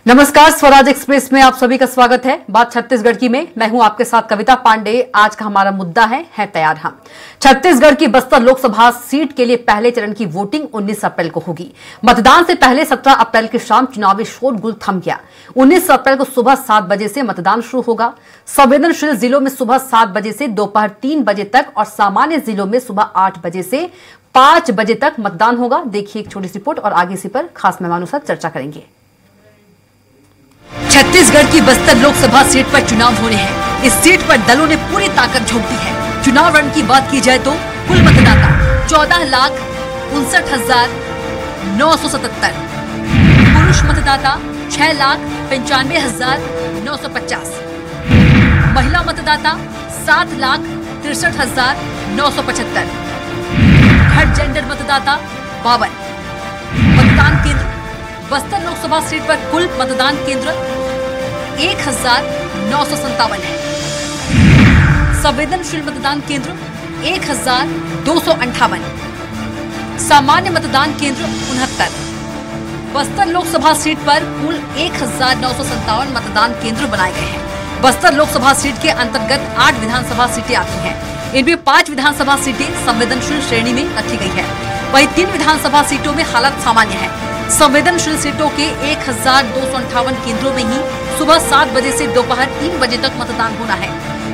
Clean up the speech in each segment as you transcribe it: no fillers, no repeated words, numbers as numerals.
नमस्कार, स्वराज एक्सप्रेस में आप सभी का स्वागत है। बात छत्तीसगढ़ की में मैं हूं आपके साथ कविता पांडे। आज का हमारा मुद्दा है तैयार हम। छत्तीसगढ़ की बस्तर लोकसभा सीट के लिए पहले चरण की वोटिंग 19 अप्रैल को होगी। मतदान से पहले 17 अप्रैल की शाम चुनावी शोरगुल थम गया। 19 अप्रैल को सुबह 7 बजे से मतदान शुरू होगा। संवेदनशील जिलों में सुबह 7 बजे से दोपहर 3 बजे तक और सामान्य जिलों में सुबह 8 बजे से 5 बजे तक मतदान होगा। देखिए एक छोटी सी रिपोर्ट और आगे इसी पर खास मेहमानों के साथ चर्चा करेंगे। छत्तीसगढ़ की बस्तर लोकसभा सीट पर चुनाव होने हैं। इस सीट पर दलों ने पूरी ताकत झोंक दी है। चुनाव रण की बात की जाए तो कुल मतदाता 14,59,977, पुरुष मतदाता 6,95,950, महिला मतदाता 7,63,975, थर्ड जेंडर मतदाता 52। मतदान केंद्र बस्तर लोकसभा सीट पर कुल मतदान केंद्र 1,957 है। संवेदनशील मतदान केंद्र 1,258, सामान्य मतदान केंद्र 69। बस्तर लोकसभा सीट पर कुल 1,957 मतदान केंद्र बनाए गए हैं। बस्तर लोकसभा सीट के अंतर्गत 8 विधानसभा सीटें आती हैं। इनमें 5 विधानसभा सीटें संवेदनशील श्रेणी में रखी गई है। वहीं 3 विधानसभा सीटों में हालत सामान्य है। संवेदनशील सीटों के 1,258 केंद्रों में ही सुबह 7 बजे से दोपहर 3 बजे तक मतदान होना है।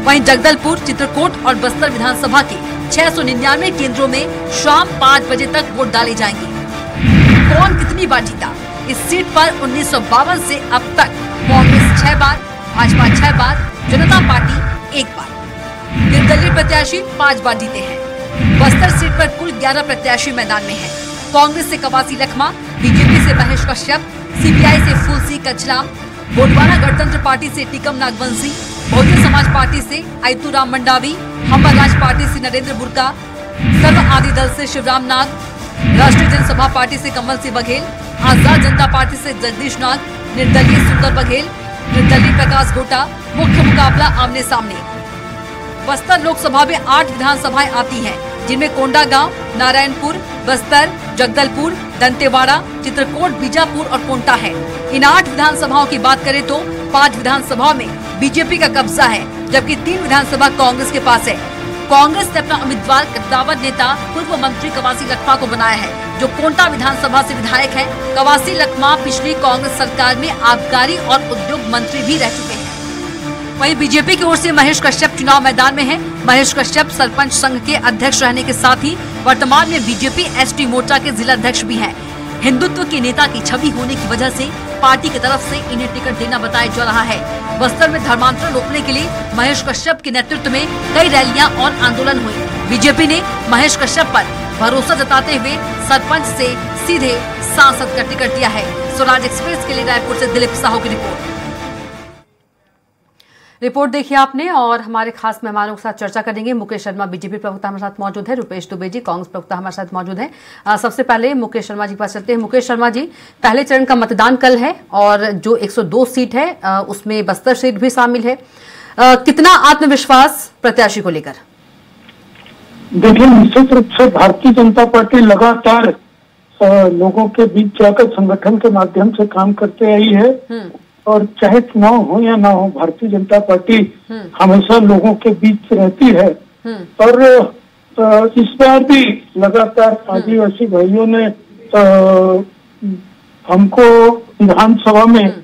वहीं जगदलपुर, चित्रकोट और बस्तर विधानसभा के 699 केंद्रों में शाम 5 बजे तक वोट डाले जाएंगे। कौन कितनी बार जीता? इस सीट पर 1952 से अब तक कांग्रेस 6 बार, भाजपा 6 बार, जनता पार्टी 1 बार, निर्दलीय प्रत्याशी 5 बार जीते हैं। बस्तर सीट पर कुल 11 प्रत्याशी मैदान में हैं। कांग्रेस से कवासी लखमा, बीजेपी से महेश कश्यप, सीपीआई से फूलसी कचलाम, गोंडवाना गणतंत्र पार्टी से टिकम नागवंशी, बहुजन समाज पार्टी से आयतुराम मंडावी, हम राज पार्टी से नरेंद्र बुर्का, सर्व आदि दल से शिवराम नाग, राष्ट्रीय जनसभा पार्टी से कमल सिंह बघेल, आजाद जनता पार्टी से जगदीश नाग, निर्दलीय सुंदर बघेल, निर्दलीय प्रकाश गोटा। मुख्य मुकाबला आमने सामने। बस्तर लोकसभा में 8 विधानसभाएं आती हैं, जिनमें कोंडागांव, नारायणपुर, बस्तर, जगदलपुर, दंतेवाड़ा, चित्रकोट, बीजापुर और कोंटा है। इन 8 विधानसभाओं की बात करें तो 5 विधानसभाओं में बीजेपी का कब्जा है, जबकि 3 विधानसभा कांग्रेस के पास है। कांग्रेस ने अपना उम्मीदवार कद्दावर नेता पूर्व मंत्री कवासी लखमा को बनाया है, जो कोंटा विधानसभा से विधायक है। कवासी लखमा पिछली कांग्रेस सरकार में आबकारी और उद्योग मंत्री भी रह चुके हैं। वहीं बीजेपी की ओर से महेश कश्यप चुनाव मैदान में हैं। महेश कश्यप सरपंच संघ के अध्यक्ष रहने के साथ ही वर्तमान में बीजेपी एसटी मोर्चा के जिला अध्यक्ष भी हैं। हिंदुत्व के नेता की छवि होने की वजह से पार्टी की तरफ से इन्हें टिकट देना बताया जा रहा है। बस्तर में धर्मांतरण रोकने के लिए महेश कश्यप के नेतृत्व में कई रैलियां और आंदोलन हुए। बीजेपी ने महेश कश्यप पर भरोसा जताते हुए सरपंच से सीधे सांसद का टिकट दिया है। स्वराज एक्सप्रेस के लिए रायपुर से दिलीप साहू की रिपोर्ट देखिए आपने। और हमारे खास मेहमानों के साथ चर्चा करेंगे। मुकेश शर्मा बीजेपी प्रवक्ता हमारे साथ मौजूद है, रुपेश दुबे जी कांग्रेस प्रवक्ता हमारे साथ मौजूद है। सबसे पहले मुकेश शर्मा जी के पास चलते हैं। मुकेश शर्मा जी, पहले चरण का मतदान कल है और जो 102 सीट है उसमें बस्तर सीट भी शामिल है। कितना आत्मविश्वास प्रत्याशी को लेकर? देखिए, निश्चित रूप से भारतीय जनता पार्टी लगातार लोगों के बीच जाकर संगठन के माध्यम से काम करते आई है और चाहे चुनाव हो या ना हो, भारतीय जनता पार्टी हमेशा लोगों के बीच रहती है। और इस बार भी लगातार आदिवासी भाइयों ने हमको विधानसभा में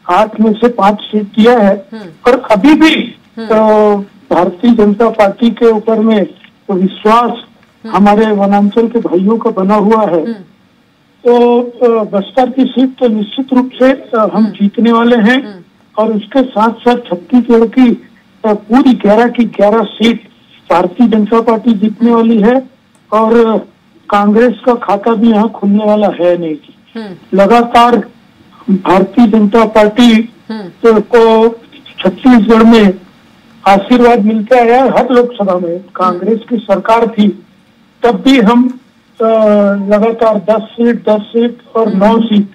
8 में से 5 सीट दिया है। और अभी भी भारतीय जनता पार्टी के ऊपर में विश्वास हमारे वनांचल के भाइयों का बना हुआ है। तो बस्तर की सीट तो निश्चित रूप से हम जीतने वाले हैं। और उसके साथ साथ छत्तीसगढ़ की पूरी 11 की 11 सीट भारतीय जनता पार्टी जीतने वाली है। और कांग्रेस का खाता भी यहाँ खुलने वाला है नहीं। लगातार भारतीय जनता पार्टी को छत्तीसगढ़ में आशीर्वाद मिलता है। हर लोकसभा में कांग्रेस की सरकार थी तब भी हम लगातार 10 सीट और 9 सीट,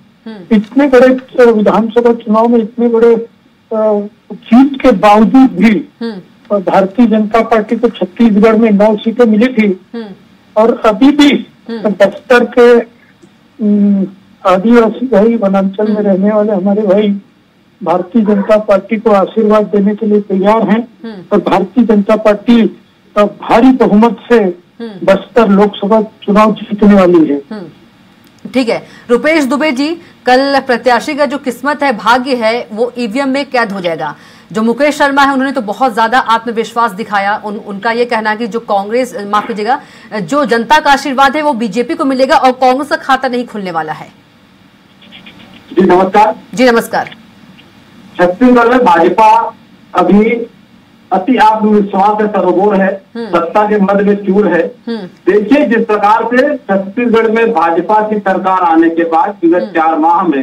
इतने बड़े विधानसभा चुनाव में इतने बड़े जीत के बावजूद भी भारतीय जनता पार्टी को छत्तीसगढ़ में 9 सीटें मिली थी। और अभी भी बस्तर के आदिवासी भाई, वनांचल में रहने वाले हमारे भाई भारतीय जनता पार्टी को आशीर्वाद देने के लिए तैयार हैं और भारतीय जनता पार्टी भारी बहुमत से बस्तर लोकसभा चुनाव जीतने वाली है। ठीक है रुपेश दुबे जी, कल प्रत्याशी का जो किस्मत है, भाग्य है, वो ईवीएम में कैद हो जाएगा। जो मुकेश शर्मा है उन्होंने तो बहुत ज्यादा आत्मविश्वास दिखाया। उनका ये कहना है कि जो कांग्रेस, माफ कीजिएगा, जो जनता का आशीर्वाद है वो बीजेपी को मिलेगा और कांग्रेस का खाता नहीं खुलने वाला है। जी नमस्कार। जी नमस्कार। छत्तीसगढ़ में भाजपा अभी अति आत्मविश्वास से सरोगोर है, सत्ता के मद में चूर है। देखिए जिस प्रकार से छत्तीसगढ़ में भाजपा की सरकार आने के बाद विगत 4 माह में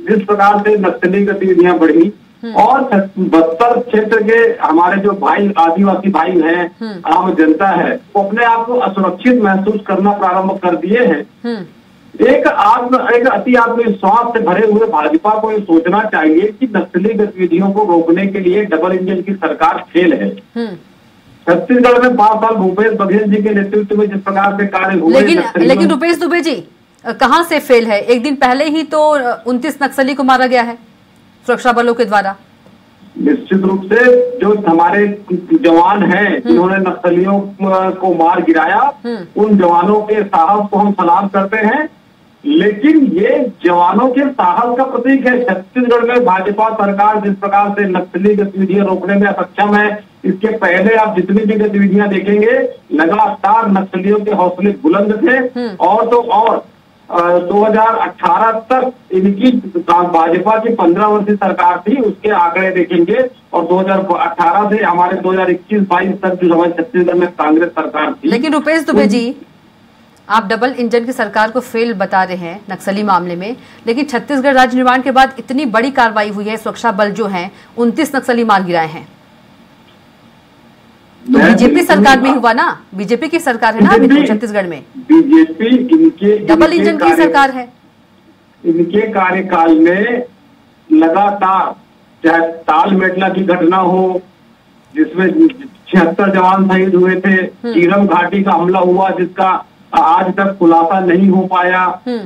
जिस प्रकार से नक्सली गतिविधियां बढ़ी और बस्तर क्षेत्र के हमारे जो भाई आदिवासी भाई हैं, आम जनता है, वो अपने आप को असुरक्षित महसूस करना प्रारंभ कर दिए हैं। एक अति आत्मविश्वास से भरे हुए भाजपा को ये सोचना चाहिए कि नक्सली गतिविधियों को रोकने के लिए डबल इंजन की सरकार फेल है। छत्तीसगढ़ में 5 साल भूपेश बघेल जी के नेतृत्व में जिस प्रकार से कार्य हुए, लेकिन रुपेश दुबे जी कहाँ से फेल है? एक दिन पहले ही तो 29 नक्सली को मारा गया है सुरक्षा बलों के द्वारा। निश्चित रूप से जो हमारे जवान हैं जिन्होंने नक्सलियों को मार गिराया, उन जवानों के साहस को हम सलाम करते हैं, लेकिन ये जवानों के साहस का प्रतीक है। छत्तीसगढ़ में भाजपा सरकार जिस प्रकार से नक्सली गतिविधियां रोकने में असक्षम है, इसके पहले आप जितनी भी गतिविधियां देखेंगे लगातार नक्सलियों के हौसले बुलंद थे। और तो और 2018 तक इनकी भाजपा की 15 वर्षीय सरकार थी, उसके आंकड़े देखेंगे और 2018 से हमारे 2021-22 तक जो हमारे छत्तीसगढ़ में कांग्रेस सरकार थी। लेकिन रुपेश दुबे जी, आप डबल इंजन की सरकार को फेल बता रहे हैं नक्सली मामले में, लेकिन छत्तीसगढ़ राज्य निर्माण के बाद इतनी बड़ी कार्रवाई हुई है, सुरक्षा बल जो हैं 29 नक्सली मार गिराए हैं। तो बीजेपी सरकार में हुआ ना, बीजेपी की सरकार है ना अभी तो छत्तीसगढ़ में। बीजेपी इनके डबल इंजन की सरकार है। इनके कार्यकाल में लगातार चाहे ताल मेटला की घटना हो जिसमें 76 जवान शहीद हुए थे, चीरम घाटी का हमला हुआ जिसका आज तक खुलासा नहीं हो पाया,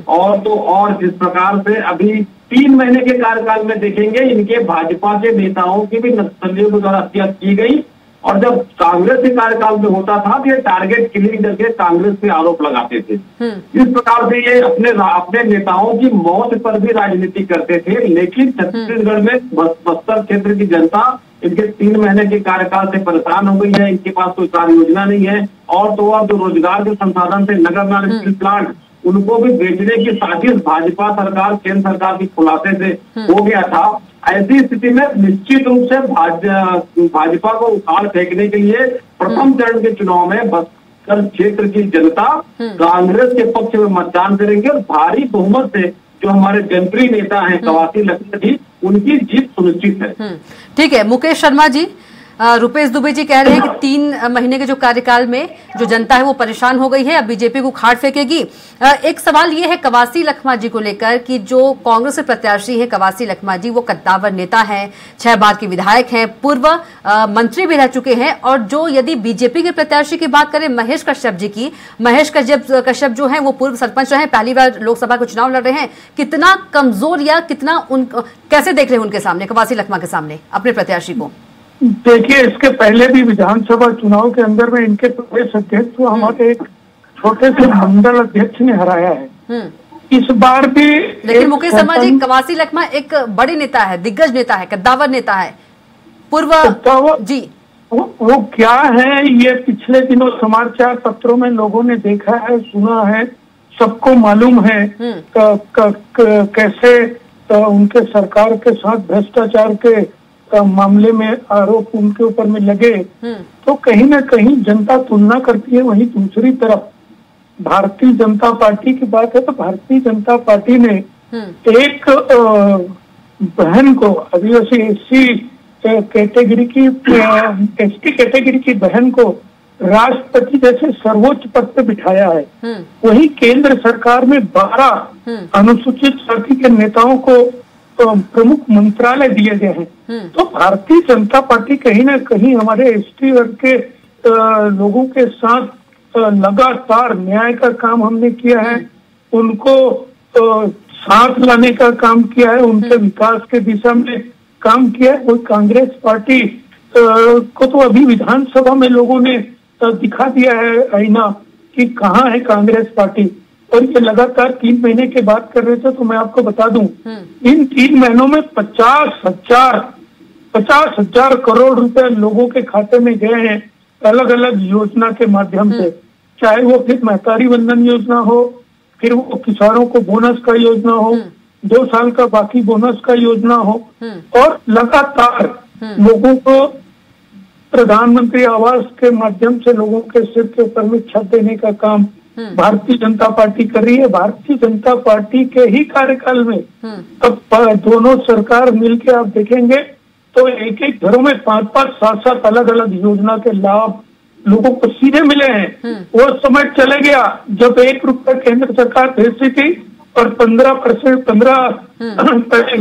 और तो और जिस प्रकार से अभी 3 महीने के कार्यकाल में देखेंगे इनके भाजपा के नेताओं की भी नक्सलियों के द्वारा हत्या की गई। और जब कांग्रेस के कार्यकाल में होता था तो ये टारगेट किलिंग करके कांग्रेस पे आरोप लगाते थे। इस प्रकार से ये अपने नेताओं की मौत पर भी राजनीति करते थे। लेकिन छत्तीसगढ़ में बस्तर क्षेत्र की जनता इनके 3 महीने के कार्यकाल से परेशान हो गई है। इनके पास कोई कार्य योजना नहीं है, और तो और जो रोजगार के संसाधन थे, नगर नार स्टील प्लांट, उनको भी बेचने की साजिश भाजपा सरकार, केंद्र सरकार के खुलासे से हो गया था। ऐसी स्थिति में निश्चित रूप से भाजपा को उखाड़ फेंकने के लिए प्रथम चरण के चुनाव में बस्तर क्षेत्र की जनता कांग्रेस के पक्ष में मतदान करेंगे और भारी बहुमत से जो हमारे जनप्रिय नेता हैं कवासी लखमा जी, उनकी जीत सुनिश्चित है। ठीक है मुकेश शर्मा जी, रुपेश दुबे जी कह रहे हैं कि 3 महीने के जो कार्यकाल में जो जनता है वो परेशान हो गई है, अब बीजेपी को उखाड़ फेंकेगी। एक सवाल ये है कवासी लखमा जी को लेकर कि जो कांग्रेस के प्रत्याशी है कवासी लखमा जी, वो कद्दावर नेता हैं, 6 बार के विधायक हैं, पूर्व मंत्री भी रह चुके हैं। और जो यदि बीजेपी के प्रत्याशी की बात करें महेश कश्यप जी की, महेश कश्यप जो है वो पूर्व सरपंच रहे, पहली बार लोकसभा के चुनाव लड़ रहे हैं। कितना कमजोर या कितना कैसे देख रहे हैं उनके सामने, कवासी लखमा के सामने अपने प्रत्याशी को? देखिए, इसके पहले भी विधानसभा चुनाव के अंदर में इनके प्रदेश अध्यक्ष को हमारे एक छोटे से मंडल अध्यक्ष ने हराया है। इस बार भी लेकिन मुकेश शर्मा जी, कवासी लखमा एक बड़े नेता है, दिग्गज नेता है, कद्दावर नेता है, पूर्व जी। वो क्या है ये पिछले दिनों समाचार पत्रों में लोगों ने देखा है, सुना है, सबको मालूम है कैसे उनके सरकार के साथ भ्रष्टाचार के मामले में आरोप उनके ऊपर में लगे। तो कहीं ना कहीं जनता तुलना करती है। वहीं दूसरी तरफ भारतीय जनता पार्टी की बात है तो भारतीय जनता पार्टी ने एक बहन को, आदिवासी एससी कैटेगरी की, एसटी कैटेगरी की बहन को राष्ट्रपति जैसे सर्वोच्च पद पे बिठाया है। वहीं केंद्र सरकार में 12 अनुसूचित जाति के नेताओं को प्रमुख मंत्रालय दिए गए हैं। तो भारतीय जनता पार्टी कहीं ना कहीं हमारे एसटी वर्ग के लोगों के साथ लगातार न्याय का काम हमने किया है। उनको साथ लाने का काम किया है, उनके विकास के दिशा में काम किया है। वो कांग्रेस पार्टी को तो अभी विधानसभा में लोगों ने दिखा दिया है आईना कि कहाँ है कांग्रेस पार्टी। और ये लगातार 3 महीने के बात कर रहे थे, तो मैं आपको बता दूं इन 3 महीनों में 50,000 करोड़ रुपए लोगों के खाते में गए हैं अलग अलग योजना के माध्यम से। चाहे वो फिर महतारी वंदन योजना हो, फिर वो किसानों को बोनस का योजना हो, 2 साल का बाकी बोनस का योजना हो, और लगातार लोगों को प्रधानमंत्री आवास के माध्यम से लोगों के सिर के ऊपर में छत देने का काम भारतीय जनता पार्टी कर रही है। भारतीय जनता पार्टी के ही कार्यकाल में अब दोनों सरकार मिलकर आप देखेंगे तो एक एक घरों में 5-5, 7-7 अलग अलग योजना के लाभ लोगों को सीधे मिले हैं। वो समय चले गया जब 1 रुपया केंद्र सरकार भेजती थी और 15% 85 पैसे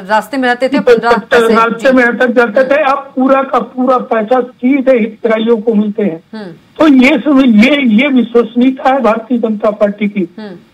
रास्ते में रहते थे, 15 पैसे रास्ते में अटक जाते थे। अब पूरा का पूरा पैसा सीधे हितग्राहियों को मिलते हैं। तो ये विश्वसनीयता है भारतीय जनता पार्टी की,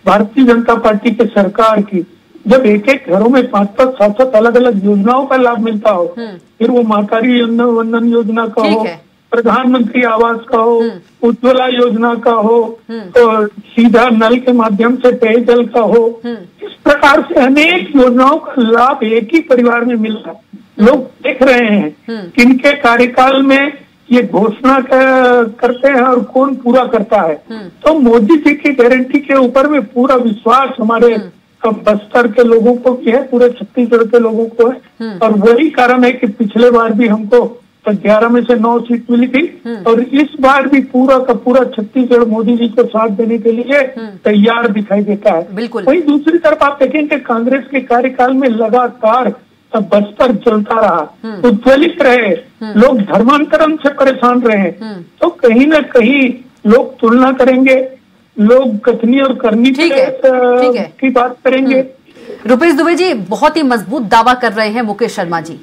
भारतीय जनता पार्टी के सरकार की। जब एक एक घरों में 5-5, 7-7 अलग अलग योजनाओं का लाभ मिलता हो, फिर वो महतारी वंदन योजना का हो, प्रधानमंत्री आवास का हो, उज्ज्वला योजना का हो, तो सीधा नल के माध्यम से पेयजल का हो, इस प्रकार से अनेक योजनाओं का लाभ एक ही परिवार में मिल रहा है। लोग देख रहे हैं किनके कार्यकाल में ये घोषणा करते हैं और कौन पूरा करता है। तो मोदी जी की गारंटी के ऊपर में पूरा विश्वास हमारे बस्तर के लोगों को भी है, पूरे छत्तीसगढ़ के लोगों को है। और वही कारण है कि पिछले बार भी हमको 11 में से 9 सीट मिली थी, और इस बार भी पूरा का पूरा छत्तीसगढ़ मोदी जी को साथ देने के लिए तैयार दिखाई देता है। बिल्कुल। वही दूसरी तरफ आप देखेंगे कांग्रेस के कार्यकाल में लगातार बस्तर चलता रहा, उज्ज्वलित रहे, लोग धर्मांतरण से परेशान रहे। तो कहीं ना कहीं लोग तुलना करेंगे, लोग कथनी और करनी की बात करेंगे। रुपेश दुबे जी, बहुत ही मजबूत दावा कर रहे हैं मुकेश शर्मा जी।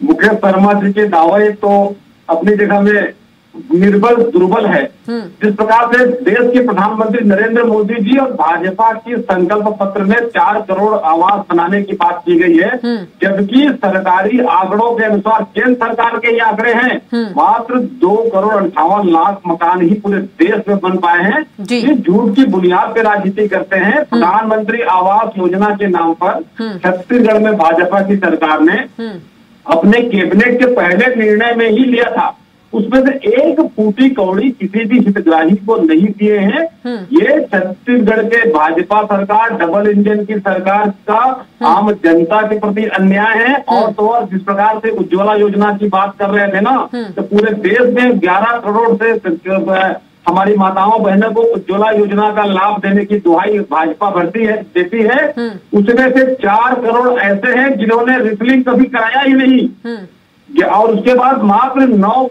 मुकेश शर्मा जी के दावे तो अपनी जगह में निर्बल दुर्बल है। जिस प्रकार से देश के प्रधानमंत्री नरेंद्र मोदी जी और भाजपा की संकल्प पत्र में 4 करोड़ आवास बनाने की बात की गई है, जबकि सरकारी आंकड़ों के अनुसार केंद्र सरकार के ये आंकड़े हैं मात्र 2 करोड़ 58 लाख मकान ही पूरे देश में बन पाए हैं। ये झूठ की बुनियाद पे राजनीति करते हैं। प्रधानमंत्री आवास योजना के नाम पर छत्तीसगढ़ में भाजपा की सरकार ने अपने कैबिनेट के पहले निर्णय में ही लिया था, उसमें से 1 फूटी कौड़ी किसी भी हितग्राही को नहीं दिए हैं। ये छत्तीसगढ़ के भाजपा सरकार, डबल इंजन की सरकार का आम जनता के प्रति अन्याय है। और तो और जिस प्रकार से उज्ज्वला योजना की बात कर रहे थे ना, तो पूरे देश में 11 करोड़ से हमारी माताओं बहनों को उज्ज्वला योजना का लाभ देने की दुहाई भाजपा देती है। उसमें से 4 करोड़ ऐसे हैं जिन्होंने रिफिलिंग कभी कराया ही नहीं, और उसके बाद मात्र 5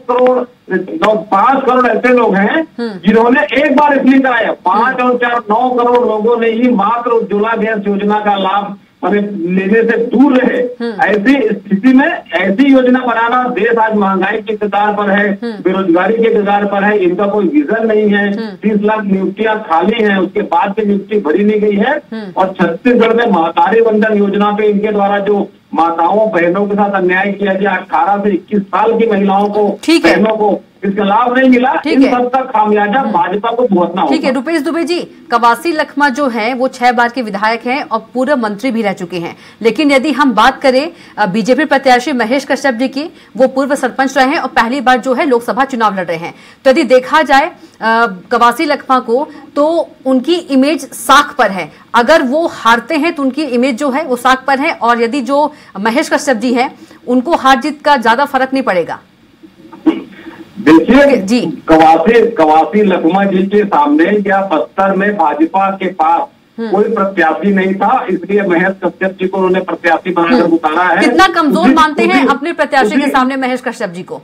करोड़ ऐसे लोग हैं जिन्होंने एक बार रिफिलिंग कराया। 5 और 4 9 करोड़ लोगों ने ही मात्र उज्ज्वला गैस योजना का लाभ लेने से दूर रहे। ऐसी स्थिति में ऐसी योजना बनाना, देश आज महंगाई के कगार पर है, बेरोजगारी के कगार पर है, इनका कोई विजन नहीं है। 30 लाख नियुक्तियां खाली हैं, उसके बाद की नियुक्ति भरी नहीं गई है। और छत्तीसगढ़ में महतारी वंदन योजना पे इनके द्वारा जो माताओं बहनों के साथ अन्याय किया गया, 18 से 21 साल की महिलाओं को, बहनों को इसका लाभ नहीं मिला, इन सब का खामियाजा भाजपा को भुगतना होगा। ठीक है रुपेश दुबे जी, कवासी लखमा जो है वो 6 बार के विधायक हैं और पूर्व मंत्री भी रह चुके हैं। लेकिन यदि हम बात करें बीजेपी प्रत्याशी महेश कश्यप जी की, वो पूर्व सरपंच रहे हैं और पहली बार जो है लोकसभा चुनाव लड़ रहे हैं। तो यदि देखा जाए कवासी लखमा को, तो उनकी इमेज साख पर है। अगर वो हारते हैं तो उनकी इमेज जो है वो साख पर है, और यदि जो महेश कश्यप जी है उनको हार जीत का ज्यादा फर्क नहीं पड़ेगा। देखिए, कवासी लखमा जी के सामने या बस्तर में भाजपा के पास कोई प्रत्याशी नहीं था, इसलिए महेश कश्यप जी को उन्होंने प्रत्याशी बनाकर उतारा है। कितना कमजोर मानते हैं अपने प्रत्याशी के सामने महेश कश्यप जी को?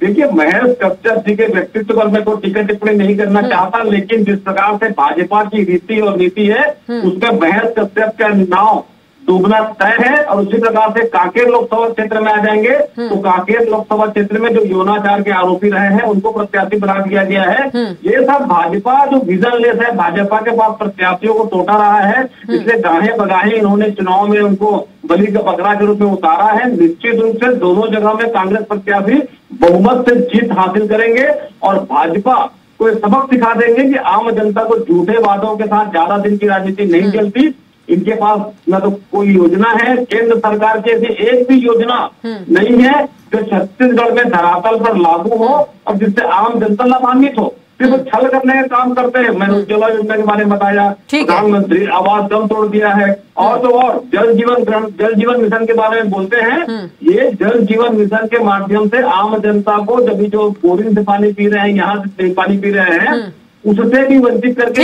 देखिए, महेश कश्यप जी के व्यक्तित्व पर मैं कोई टिप्पणी टिप्पणी नहीं करना चाहता, लेकिन जिस प्रकार से भाजपा की रीति और नीति है, उसमें महेश कश्यप का नाम डूबना तय है। और उसी प्रकार से कांकेर लोकसभा क्षेत्र में आ जाएंगे तो कांकेर लोकसभा क्षेत्र में जो यौनाचार के आरोपी रहे हैं उनको प्रत्याशी बना दिया गया है। ये सब भाजपा जो विजन लेस है, भाजपा के पास प्रत्याशियों को टोटा रहा है, इसलिए गाहे बगाहे इन्होंने चुनाव में उनको बलि का बकरा के रूप में उतारा है। निश्चित रूप से दोनों जगह में कांग्रेस प्रत्याशी बहुमत से जीत हासिल करेंगे और भाजपा को सबक सिखा देंगे कि आम जनता को झूठे वादों के साथ ज्यादा दिन की राजनीति नहीं चलती। इनके पास न तो कोई योजना है, केंद्र सरकार की ऐसी एक भी योजना नहीं है जो छत्तीसगढ़ में धरातल पर लागू हो और जिससे आम जनता लाभान्वित हो। सिर्फ छल करने का काम करते हैं। मैंने उज्ज्वला योजना के बारे में बताया, प्रधानमंत्री आवास दम तोड़ दिया है, और तो और जल जीवन मिशन के बारे में बोलते हैं। ये जल जीवन मिशन के माध्यम से आम जनता को जब जो बोरिंग से पानी पी रहे हैं, यहाँ से पानी पी रहे हैं, उससे भी वंचित करके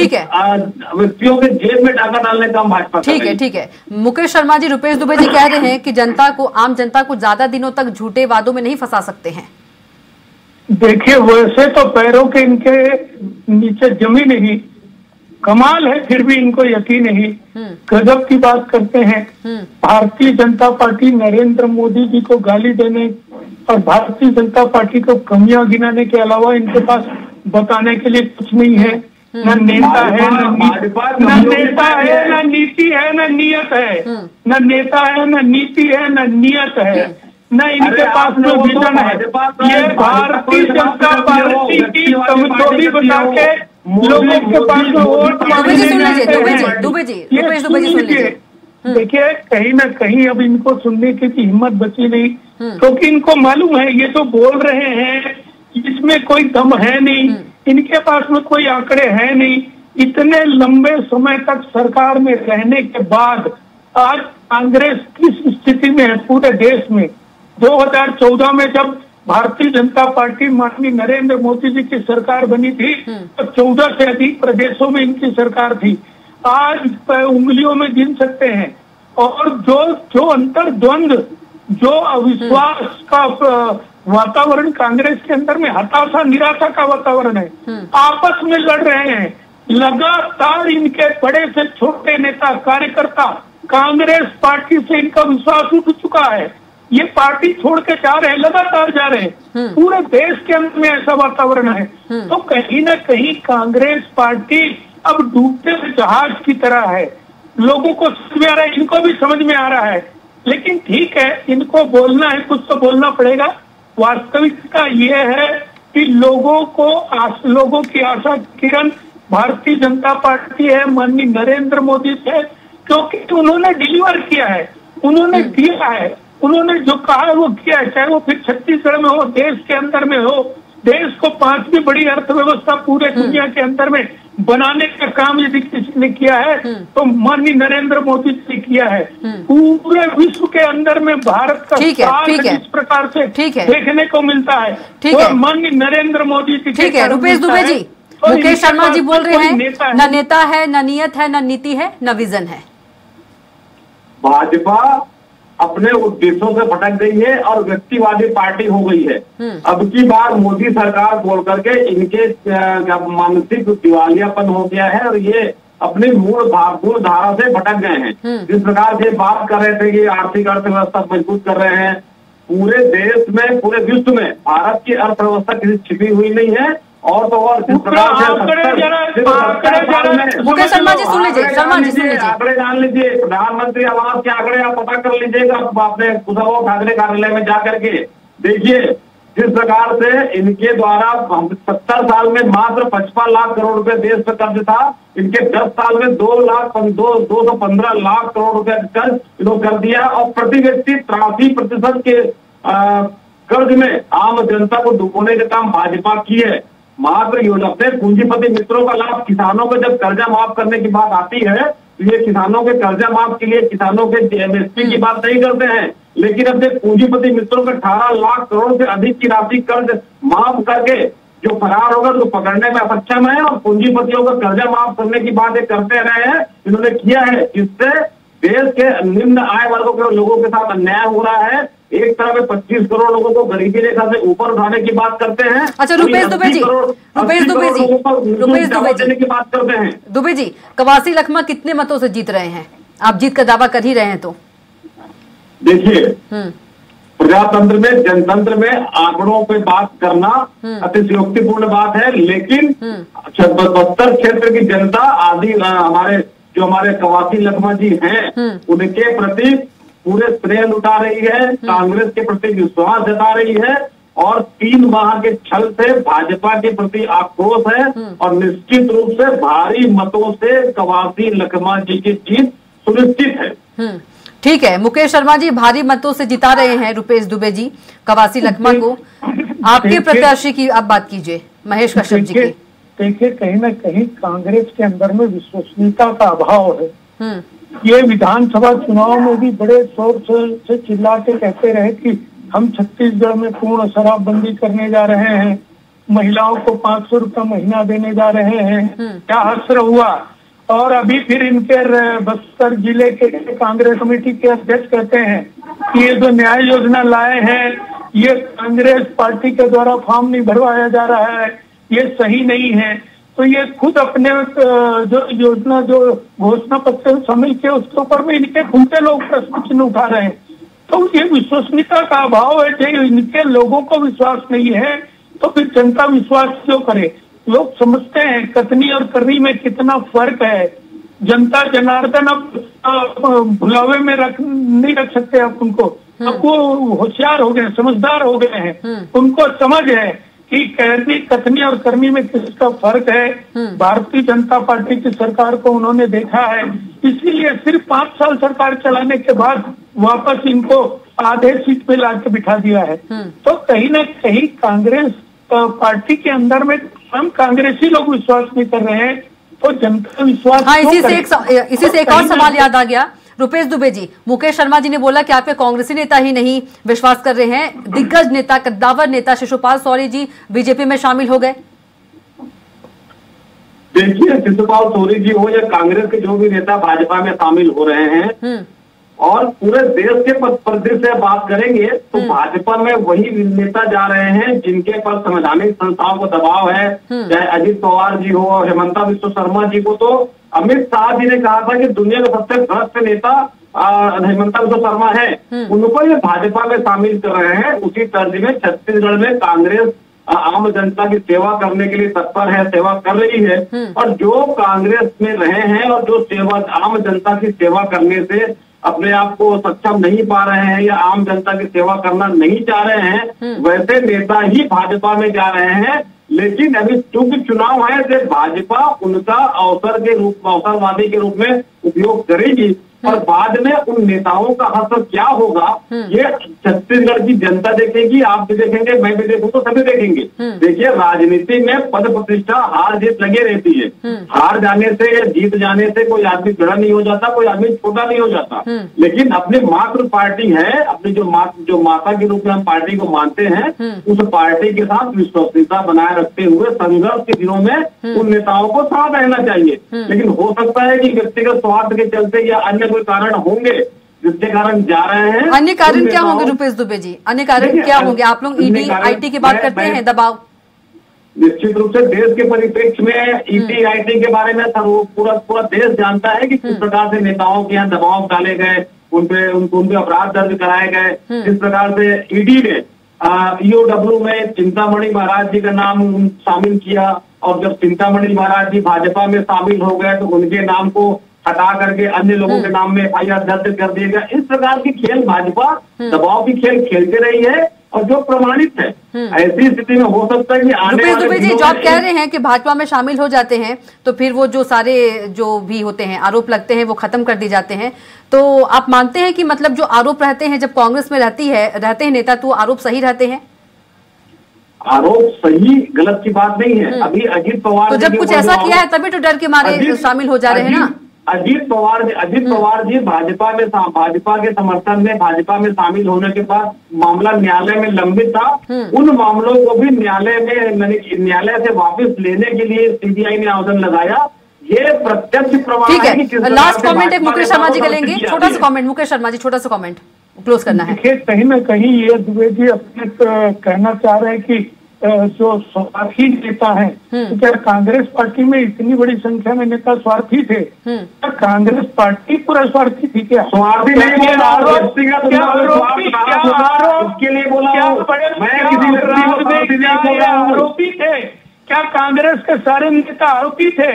व्यक्तियों के जेब में डाका डालने का भाजपा। ठीक है। मुकेश शर्मा जी, रुपेश दुबे जी कह रहे हैं कि आम जनता को ज्यादा दिनों तक झूठे वादों में नहीं फंसा सकते हैं। देखिए, वैसे तो पैरों के इनके नीचे जमीन ही कमाल है, फिर भी इनको यकीन नहीं, गजब की बात करते हैं। भारतीय जनता पार्टी नरेंद्र मोदी जी को गाली देने और भारतीय जनता पार्टी को कमियां गिनाने के अलावा इनके पास बताने के लिए कुछ नहीं है। न नेता है, न नेता है, न नीति है, न नियत है। न नेता है, न नीति है, न नियत है, न इनके पास में विजन है। ये भारतीय जनता पार्टी की कमजोरी बता के लोगों के पास में वोट देखिए, कहीं ना कहीं अब इनको सुनने की हिम्मत बची नहीं, क्योंकि इनको मालूम है ये तो बोल रहे हैं इसमें कोई दम है नहीं, इनके पास में कोई आंकड़े हैं नहीं। इतने लंबे समय तक सरकार में रहने के बाद आज कांग्रेस किस स्थिति में है पूरे देश में। 2014 में जब भारतीय जनता पार्टी माननीय नरेंद्र मोदी जी की सरकार बनी थी तो 14 से अधिक प्रदेशों में इनकी सरकार थी। आज उंगलियों में गिन सकते हैं। और जो अंतर्द्वंद, जो अविश्वास का वातावरण कांग्रेस के अंदर में, हताशा निराशा का वातावरण है, आपस में लड़ रहे हैं। लगातार इनके बड़े से छोटे नेता कार्यकर्ता कांग्रेस पार्टी से इनका विश्वास उठ चुका है। ये पार्टी छोड़ के जा रहे हैं, लगातार जा रहे हैं। पूरे देश के अंदर में ऐसा वातावरण है। तो कहीं ना कहीं कांग्रेस पार्टी अब डूबते हुए जहाज की तरह है। लोगों को समझ में आ रहा है, इनको भी समझ में आ रहा है, लेकिन ठीक है, इनको बोलना है, कुछ तो बोलना पड़ेगा। वास्तविकता ये है कि लोगों की आशा किरण भारतीय जनता पार्टी है, माननीय नरेंद्र मोदी से, क्योंकि उन्होंने डिलीवर किया है, उन्होंने दिया है, उन्होंने जो कहा है वो किया है। चाहे वो फिर छत्तीसगढ़ में हो, देश के अंदर में हो, देश को 5वीं बड़ी अर्थव्यवस्था पूरे दुनिया के अंदर में बनाने का काम यदि किसी ने किया है तो माननीय नरेंद्र मोदी जी ने किया है। पूरे विश्व के अंदर में भारत का इस प्रकार से देखने को मिलता है, तो माननीय नरेंद्र मोदी जी। ठीक है रुपेश दुबे जी, मुकेश शर्मा जी बोल रहे हैं न नेता है, न नियत है, न नीति है, न विजन है। भाजपा अपने उद्देश्यों से भटक गई है और व्यक्तिवादी पार्टी हो गई है। अब की बार मोदी सरकार बोल करके इनके मानसिक दिवालियापन हो गया है और ये अपनी मूल धारा से भटक गए हैं। जिस प्रकार से बात कर रहे थे कि आर्थिक अर्थव्यवस्था मजबूत कर रहे हैं, पूरे देश में, पूरे विश्व में भारत की अर्थव्यवस्था किसी छिपी हुई नहीं है। और तो और जिस प्रकार से मुकेश शर्मा जी सुन लीजिए, आंकड़े जान लीजिए, प्रधानमंत्री आवास के आंकड़े आप पता कर लीजिएगा अपने उद्धव ठाकरे कार्यालय में जाकर के देखिए। जिस प्रकार से इनके द्वारा 70 साल में मात्र 55 लाख करोड़ रुपए देश पे कर्ज था, इनके 10 साल में 215 लाख करोड़ रुपए कर्ज इन्होंने कर दिया और प्रति व्यक्ति 83% के कर्ज में आम जनता को डुबोने का काम भाजपा की है। मात्र अपने पूंजीपति मित्रों का लाभ, किसानों को जब कर्जा माफ करने की बात आती है तो ये किसानों के कर्जा माफ के लिए किसानों के एमएसपी की बात नहीं करते हैं, लेकिन अपने पूंजीपति मित्रों के 18 लाख करोड़ से अधिक की राशि कर्ज माफ करके जो फरार होगा तो पकड़ने में असक्षम है और पूंजीपतियों का कर्जा माफ करने की बात करते रहे हैं। इन्होंने किया है, जिससे देश के निम्न आय वर्गों के लोगों के साथ अन्याय हो रहा है। एक तरह में 25 करोड़ लोगों को गरीबी रेखा से ऊपर उठाने की बात करते हैं। अच्छा रुपेश दुबे जी की बात करते हैं। दुबे जी, कवासी लखमा कितने मतों से जीत रहे हैं आप जीत का दावा कर ही रहे हैं तो? देखिए, प्रजातंत्र में, जनतंत्र में आंकड़ों पे बात करना अतिशयोक्तिपूर्ण बात है, लेकिन बस्तर क्षेत्र की जनता आदि हमारे कवासी लखमा जी हैं, उनके प्रति पूरे श्रेय लुटा रही है, कांग्रेस के प्रति विश्वास जता रही है और 3 माह के छल से भाजपा के प्रति आक्रोश है और निश्चित रूप से भारी मतों से कवासी लखमा जी की जीत सुनिश्चित है। ठीक है, मुकेश शर्मा जी भारी मतों से जिता रहे हैं रुपेश दुबे जी कवासी लखमा को। आपके प्रत्याशी की आप बात कीजिए, महेश कश्यप जी की। देखिए, कहीं ना कहीं कांग्रेस के अंदर में विश्वसनीयता का अभाव है। ये विधानसभा चुनाव में भी बड़े शोर से चिल्ला के कहते रहे कि हम छत्तीसगढ़ में पूर्ण शराबबंदी करने जा रहे हैं, महिलाओं को 500 रुपया महीना देने जा रहे हैं, क्या हश्र हुआ। और अभी फिर इनके बस्तर जिले के कांग्रेस कमेटी के अध्यक्ष कहते हैं कि ये जो न्याय योजना लाए हैं ये कांग्रेस पार्टी के द्वारा फॉर्म नहीं भरवाया जा रहा है, ये सही नहीं है। तो ये खुद अपने जो योजना जो घोषणा पत्र शामिल किए उसके ऊपर में इनके खुलते लोग प्रश्न चिन्ह उठा रहे हैं। तो ये विश्वसनीयता का अभाव है, जो इनके लोगों को विश्वास नहीं है तो फिर जनता विश्वास क्यों करे। लोग समझते हैं कथनी और करनी में कितना फर्क है। जनता जनार्दन अब भुलावे में नहीं रख सकते आप उनको। अब वो होशियार हो गए, समझदार हो गए हैं, उनको समझ है कि कथनी और करनी में किसका फर्क है। भारतीय जनता पार्टी की सरकार को उन्होंने देखा है, इसीलिए सिर्फ 5 साल सरकार चलाने के बाद वापस इनको आधे सीट पे ला के बिठा दिया है। तो कहीं ना कहीं कांग्रेस पार्टी के अंदर में हम कांग्रेसी लोग विश्वास नहीं कर रहे हैं तो जनता विश्वास। हाँ, इसी से एक और सवाल याद आ गया रुपेश दुबे जी। मुकेश शर्मा जी ने बोला कि आपके कांग्रेसी नेता ही नहीं विश्वास कर रहे हैं, दिग्गज नेता, कद्दावर नेता शिशुपाल सोरेन जी बीजेपी में शामिल हो गए। देखिए, शिशुपाल सोरेन जी हो या कांग्रेस के जो भी नेता भाजपा में शामिल हो रहे हैं और पूरे देश के परिदृश्य से बात करेंगे तो भाजपा में वही नेता जा रहे हैं जिनके पर संवैधानिक संस्थाओं को दबाव है, चाहे अजित पवार जी हो, हेमंता विश्व शर्मा जी को। तो अमित शाह जी ने कहा था कि दुनिया का सबसे भ्रष्ट नेता हेमंता विश्व शर्मा है, उनको ये भाजपा में शामिल कर रहे हैं। उसी तर्ज में छत्तीसगढ़ में कांग्रेस आम जनता की सेवा करने के लिए तत्पर है, सेवा कर रही है और जो कांग्रेस में रहे हैं और जो सेवा आम जनता की सेवा करने से अपने आप को सक्षम नहीं पा रहे हैं या आम जनता की सेवा करना नहीं चाह रहे हैं, वैसे नेता ही भाजपा में जा रहे हैं। लेकिन अभी चूंकि चुनाव है तो भाजपा उनका अवसरवादी के रूप में उपयोग करेगी और बाद में उन नेताओं का असर क्या होगा ये छत्तीसगढ़ की जनता देखेगी, आप भी देखेंगे, मैं भी देखूं तो सभी देखेंगे। देखिए, राजनीति में पद प्रतिष्ठा हार जीत लगे रहती है। हार जाने से या जीत जाने से कोई आदमी बड़ा नहीं हो जाता, कोई आदमी छोटा नहीं हो जाता। लेकिन अपनी मातृ पार्टी है, अपनी जो माता के रूप में हम पार्टी को मानते हैं, उस पार्टी के साथ विश्वसनीयता बनाए रखते हुए संघर्ष के दिनों में उन नेताओं को साथ रहना चाहिए। लेकिन हो सकता है कि व्यक्तिगत स्वार्थ के चलते या अन्य कोई कारण होंगे जिसके कारण जा रहे हैं। अन्य कारण क्या होंगे रुपेश दुबे जी? अन्य कारण क्या होंगे? आप लोग ईडी आईटी की बात करते हैं, दबाव। निश्चित रूप से देश के परिप्रेक्ष्य में ईडी आईटी के बारे में पूरा देश जानता है कि किस प्रकार से नेताओं के यहाँ दबाव डाले गए, उनपे अपराध दर्ज कराए गए। जिस प्रकार से ईडी ने ईओडब्ल्यू में चिंतामणि महाराज जी का नाम शामिल किया और जब चिंतामणि महाराज जी भाजपा में शामिल हो गए तो उनके नाम को हटा करके अन्य लोगों के नाम में एफआईआर दर्ज कर दिया गया। इस प्रकार की खेल भाजपा दबाव की खेल खेलते रही है और जो प्रमाणित है। ऐसी स्थिति में हो सकता है कि आने वाले दुबे जी जो आप कह रहे हैं कि भाजपा में शामिल हो जाते हैं तो फिर वो जो सारे जो भी होते हैं आरोप लगते हैं वो खत्म कर दिए जाते हैं, तो आप मानते हैं कि मतलब जो आरोप रहते हैं जब कांग्रेस में रहते हैं नेता तो आरोप सही रहते हैं? आरोप सही गलत की बात नहीं है। अभी अजित पवार तो जब कुछ ऐसा किया है तभी तो डर के मारे शामिल हो जा रहे हैं ना। अजित पवार जी भाजपा के समर्थन में भाजपा में शामिल होने के बाद मामला न्यायालय में लंबित था। उन मामलों को भी न्यायालय से वापस लेने के लिए सीबीआई ने आवेदन लगाया। ये प्रत्यक्ष प्रमाण है कि लास्ट कमेंट एक मुकेश शर्मा जी का लेंगे, छोटा सा कमेंट। मुकेश शर्मा जी छोटा सा कमेंट क्लोज करना है। कहीं ना कहीं ये दुबे जी अपने कहना चाह रहे हैं कि जो स्वार्थी नेता हैं, तो क्या कांग्रेस पार्टी में इतनी बड़ी संख्या में नेता स्वार्थी थे? क्या कांग्रेस पार्टी पूरा स्वार्थी थी? क्या स्वार्थी नहीं बोला, व्यक्तिगत उसके लिए बोला, मैं किसी आरोपी थे? क्या कांग्रेस के सारे नेता आरोपी थे?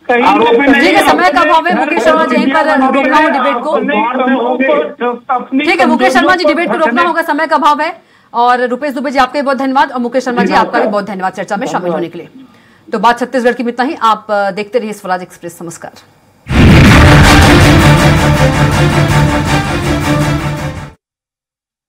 ठीक है, समय का अभाव है, मुकेश शर्मा जी यहीं पर रोकना हो डिबेट को। ठीक है मुकेश शर्मा जी, डिबेट को रोकना होगा, समय का अभाव है। और रुपेश दुबे जी आपका भी बहुत धन्यवाद, और मुकेश शर्मा जी आपका भी बहुत धन्यवाद चर्चा में शामिल होने के लिए। तो बात छत्तीसगढ़ की में इतना ही। आप देखते रहिए स्वराज एक्सप्रेस। नमस्कार।